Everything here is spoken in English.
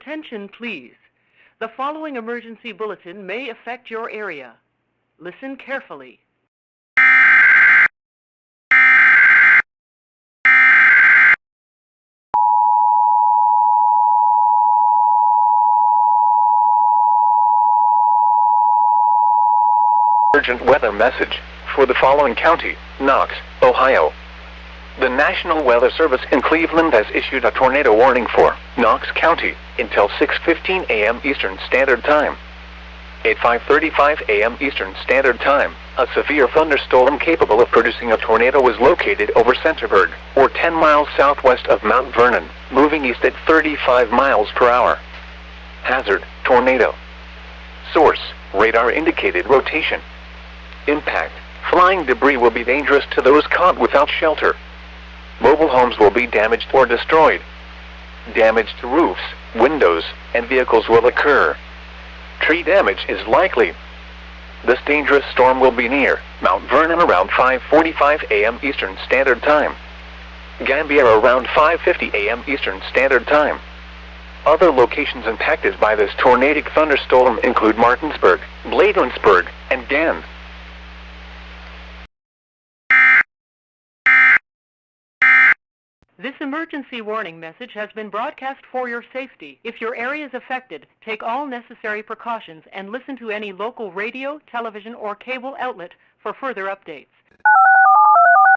Attention, please. The following emergency bulletin may affect your area. Listen carefully. Urgent weather message for the following county, Knox, Ohio. The National Weather Service in Cleveland has issued a tornado warning for Knox County until 6:15 a.m. Eastern Standard Time. At 5:35 a.m. Eastern Standard Time, a severe thunderstorm capable of producing a tornado was located over Centerburg, or 10 miles southwest of Mount Vernon, moving east at 35 miles per hour. Hazard, tornado. Source, radar indicated rotation. Impact, flying debris will be dangerous to those caught without shelter. Mobile homes will be damaged or destroyed. Damage to roofs, windows, and vehicles will occur. Tree damage is likely. This dangerous storm will be near Mount Vernon around 5:45 a.m. Eastern Standard Time. Gambia around 5:50 a.m. Eastern Standard Time. Other locations impacted by this tornadic thunderstorm include Martinsburg, Bladensburg, and Gann. This emergency warning message has been broadcast for your safety. If your area is affected, take all necessary precautions and listen to any local radio, television, or cable outlet for further updates.